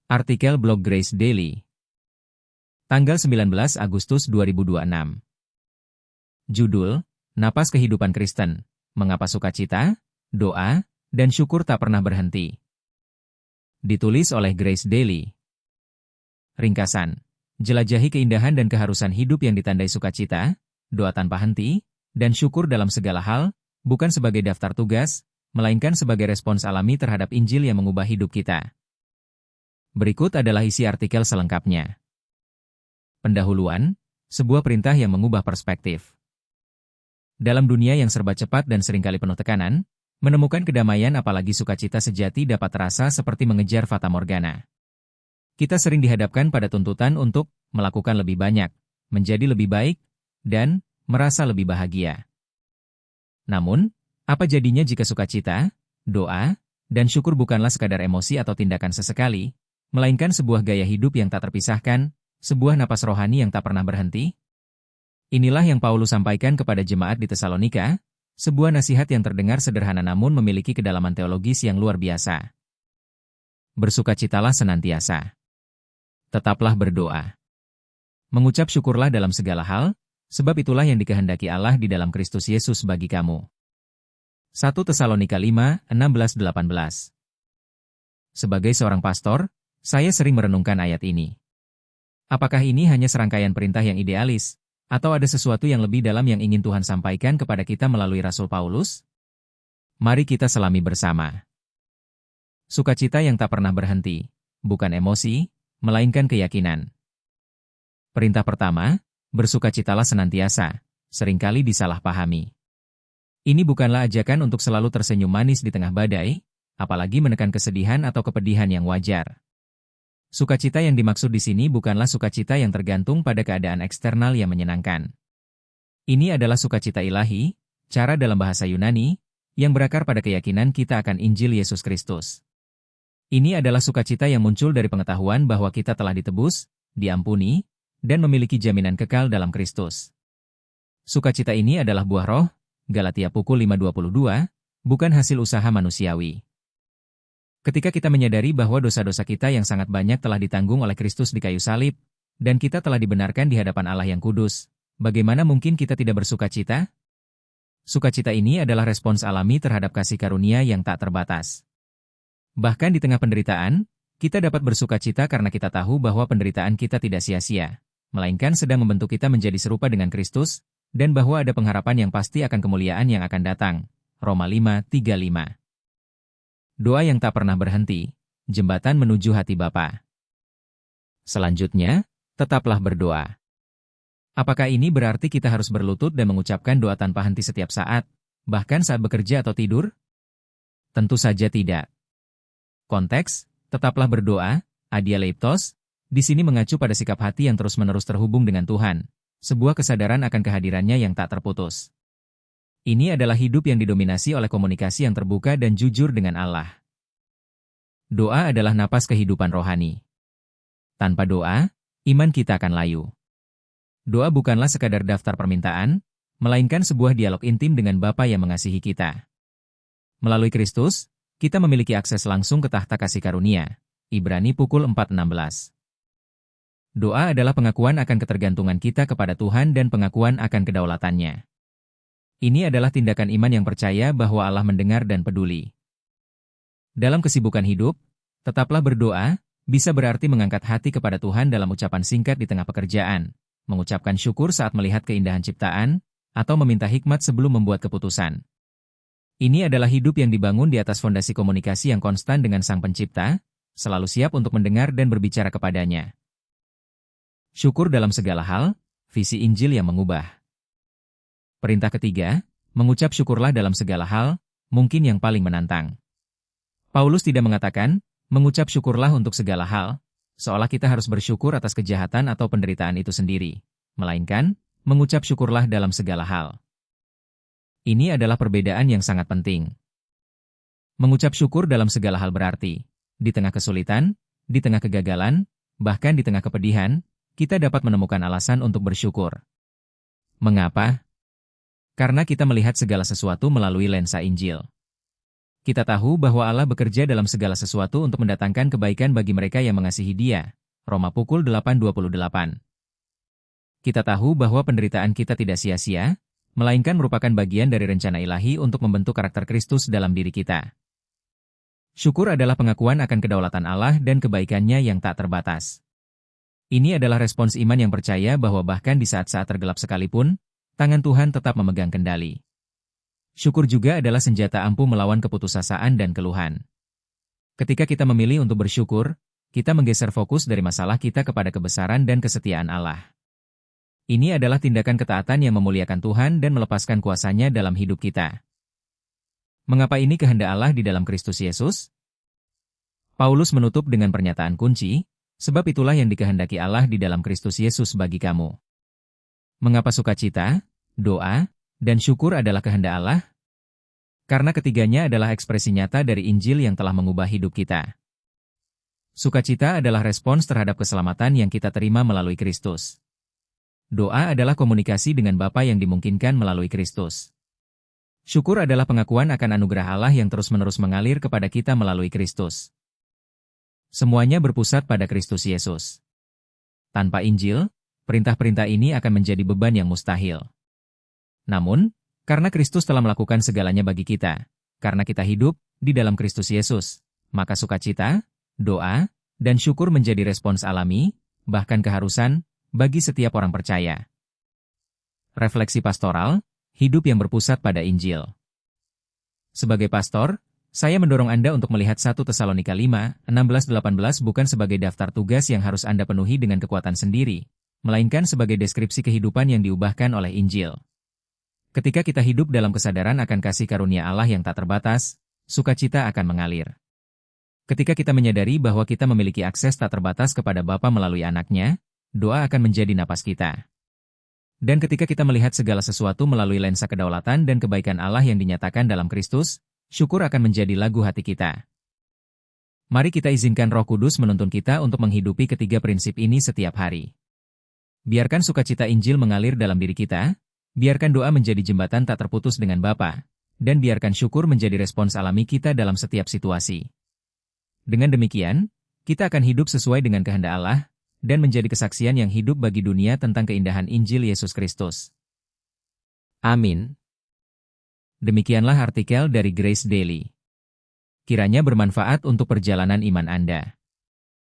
Artikel blog Grace Daily. Tanggal 19 Agustus 2026. Judul, Napas Kehidupan Kristen, Mengapa Sukacita, Doa, dan Syukur Tak Pernah Berhenti. Ditulis oleh Grace Daily. Ringkasan, jelajahi keindahan dan keharusan hidup yang ditandai sukacita, doa tanpa henti, dan syukur dalam segala hal, bukan sebagai daftar tugas, melainkan sebagai respons alami terhadap Injil yang mengubah hidup kita. Berikut adalah isi artikel selengkapnya. Pendahuluan, sebuah perintah yang mengubah perspektif. Dalam dunia yang serba cepat dan seringkali penuh tekanan, menemukan kedamaian apalagi sukacita sejati dapat terasa seperti mengejar fata morgana. Kita sering dihadapkan pada tuntutan untuk melakukan lebih banyak, menjadi lebih baik, dan merasa lebih bahagia. Namun, apa jadinya jika sukacita, doa, dan syukur bukanlah sekadar emosi atau tindakan sesekali, melainkan sebuah gaya hidup yang tak terpisahkan, sebuah napas rohani yang tak pernah berhenti? Inilah yang Paulus sampaikan kepada jemaat di Tesalonika, sebuah nasihat yang terdengar sederhana namun memiliki kedalaman teologis yang luar biasa. Bersukacitalah senantiasa. Tetaplah berdoa. Mengucap syukurlah dalam segala hal, sebab itulah yang dikehendaki Allah di dalam Kristus Yesus bagi kamu. 1 Tesalonika 5, 16-18. Sebagai seorang pastor, saya sering merenungkan ayat ini. Apakah ini hanya serangkaian perintah yang idealis, atau ada sesuatu yang lebih dalam yang ingin Tuhan sampaikan kepada kita melalui Rasul Paulus? Mari kita selami bersama. Sukacita yang tak pernah berhenti, bukan emosi, melainkan keyakinan. Perintah pertama, bersukacitalah senantiasa, seringkali disalahpahami. Ini bukanlah ajakan untuk selalu tersenyum manis di tengah badai, apalagi menekan kesedihan atau kepedihan yang wajar. Sukacita yang dimaksud di sini bukanlah sukacita yang tergantung pada keadaan eksternal yang menyenangkan. Ini adalah sukacita ilahi, cara dalam bahasa Yunani, yang berakar pada keyakinan kita akan Injil Yesus Kristus. Ini adalah sukacita yang muncul dari pengetahuan bahwa kita telah ditebus, diampuni, dan memiliki jaminan kekal dalam Kristus. Sukacita ini adalah buah roh, Galatia pukul 5:22, bukan hasil usaha manusiawi. Ketika kita menyadari bahwa dosa-dosa kita yang sangat banyak telah ditanggung oleh Kristus di kayu salib, dan kita telah dibenarkan di hadapan Allah yang kudus, bagaimana mungkin kita tidak bersukacita? Sukacita ini adalah respons alami terhadap kasih karunia yang tak terbatas. Bahkan di tengah penderitaan, kita dapat bersukacita karena kita tahu bahwa penderitaan kita tidak sia-sia, melainkan sedang membentuk kita menjadi serupa dengan Kristus, dan bahwa ada pengharapan yang pasti akan kemuliaan yang akan datang. Roma 5:35. Doa yang tak pernah berhenti, jembatan menuju hati Bapa. Selanjutnya, tetaplah berdoa. Apakah ini berarti kita harus berlutut dan mengucapkan doa tanpa henti setiap saat, bahkan saat bekerja atau tidur? Tentu saja tidak. Konteks, tetaplah berdoa, adialeiptos, di sini mengacu pada sikap hati yang terus-menerus terhubung dengan Tuhan, sebuah kesadaran akan kehadirannya yang tak terputus. Ini adalah hidup yang didominasi oleh komunikasi yang terbuka dan jujur dengan Allah. Doa adalah napas kehidupan rohani. Tanpa doa, iman kita akan layu. Doa bukanlah sekadar daftar permintaan, melainkan sebuah dialog intim dengan Bapa yang mengasihi kita. Melalui Kristus, kita memiliki akses langsung ke tahta kasih karunia. Ibrani pukul 4:16. Doa adalah pengakuan akan ketergantungan kita kepada Tuhan dan pengakuan akan kedaulatannya. Ini adalah tindakan iman yang percaya bahwa Allah mendengar dan peduli. Dalam kesibukan hidup, tetaplah berdoa, bisa berarti mengangkat hati kepada Tuhan dalam ucapan singkat di tengah pekerjaan, mengucapkan syukur saat melihat keindahan ciptaan, atau meminta hikmat sebelum membuat keputusan. Ini adalah hidup yang dibangun di atas fondasi komunikasi yang konstan dengan Sang Pencipta, selalu siap untuk mendengar dan berbicara kepadanya. Syukur dalam segala hal, visi Injil yang mengubah. Perintah ketiga, mengucap syukurlah dalam segala hal, mungkin yang paling menantang. Paulus tidak mengatakan, mengucap syukurlah untuk segala hal, seolah kita harus bersyukur atas kejahatan atau penderitaan itu sendiri, melainkan, mengucap syukurlah dalam segala hal. Ini adalah perbedaan yang sangat penting. Mengucap syukur dalam segala hal berarti, di tengah kesulitan, di tengah kegagalan, bahkan di tengah kepedihan, kita dapat menemukan alasan untuk bersyukur. Mengapa? Karena kita melihat segala sesuatu melalui lensa Injil. Kita tahu bahwa Allah bekerja dalam segala sesuatu untuk mendatangkan kebaikan bagi mereka yang mengasihi Dia. Roma pukul 8:28. Kita tahu bahwa penderitaan kita tidak sia-sia, melainkan merupakan bagian dari rencana ilahi untuk membentuk karakter Kristus dalam diri kita. Syukur adalah pengakuan akan kedaulatan Allah dan kebaikannya yang tak terbatas. Ini adalah respons iman yang percaya bahwa bahkan di saat-saat tergelap sekalipun, tangan Tuhan tetap memegang kendali. Syukur juga adalah senjata ampuh melawan keputusasaan dan keluhan. Ketika kita memilih untuk bersyukur, kita menggeser fokus dari masalah kita kepada kebesaran dan kesetiaan Allah. Ini adalah tindakan ketaatan yang memuliakan Tuhan dan melepaskan kuasanya dalam hidup kita. Mengapa ini kehendak Allah di dalam Kristus Yesus? Paulus menutup dengan pernyataan kunci, sebab itulah yang dikehendaki Allah di dalam Kristus Yesus bagi kamu. Mengapa sukacita, doa, dan syukur adalah kehendak Allah? Karena ketiganya adalah ekspresi nyata dari Injil yang telah mengubah hidup kita. Sukacita adalah respons terhadap keselamatan yang kita terima melalui Kristus. Doa adalah komunikasi dengan Bapa yang dimungkinkan melalui Kristus. Syukur adalah pengakuan akan anugerah Allah yang terus-menerus mengalir kepada kita melalui Kristus. Semuanya berpusat pada Kristus Yesus. Tanpa Injil, perintah-perintah ini akan menjadi beban yang mustahil. Namun, karena Kristus telah melakukan segalanya bagi kita, karena kita hidup di dalam Kristus Yesus, maka sukacita, doa, dan syukur menjadi respons alami, bahkan keharusan, bagi setiap orang percaya. Refleksi pastoral, hidup yang berpusat pada Injil. Sebagai pastor, saya mendorong Anda untuk melihat 1 Tesalonika 5, 16-18 bukan sebagai daftar tugas yang harus Anda penuhi dengan kekuatan sendiri, melainkan sebagai deskripsi kehidupan yang diubahkan oleh Injil. Ketika kita hidup dalam kesadaran akan kasih karunia Allah yang tak terbatas, sukacita akan mengalir. Ketika kita menyadari bahwa kita memiliki akses tak terbatas kepada Bapa melalui anaknya, doa akan menjadi napas kita. Dan ketika kita melihat segala sesuatu melalui lensa kedaulatan dan kebaikan Allah yang dinyatakan dalam Kristus, syukur akan menjadi lagu hati kita. Mari kita izinkan Roh Kudus menuntun kita untuk menghidupi ketiga prinsip ini setiap hari. Biarkan sukacita Injil mengalir dalam diri kita, biarkan doa menjadi jembatan tak terputus dengan Bapa, dan biarkan syukur menjadi respons alami kita dalam setiap situasi. Dengan demikian, kita akan hidup sesuai dengan kehendak Allah, dan menjadi kesaksian yang hidup bagi dunia tentang keindahan Injil Yesus Kristus. Amin. Demikianlah artikel dari Grace Daily. Kiranya bermanfaat untuk perjalanan iman Anda.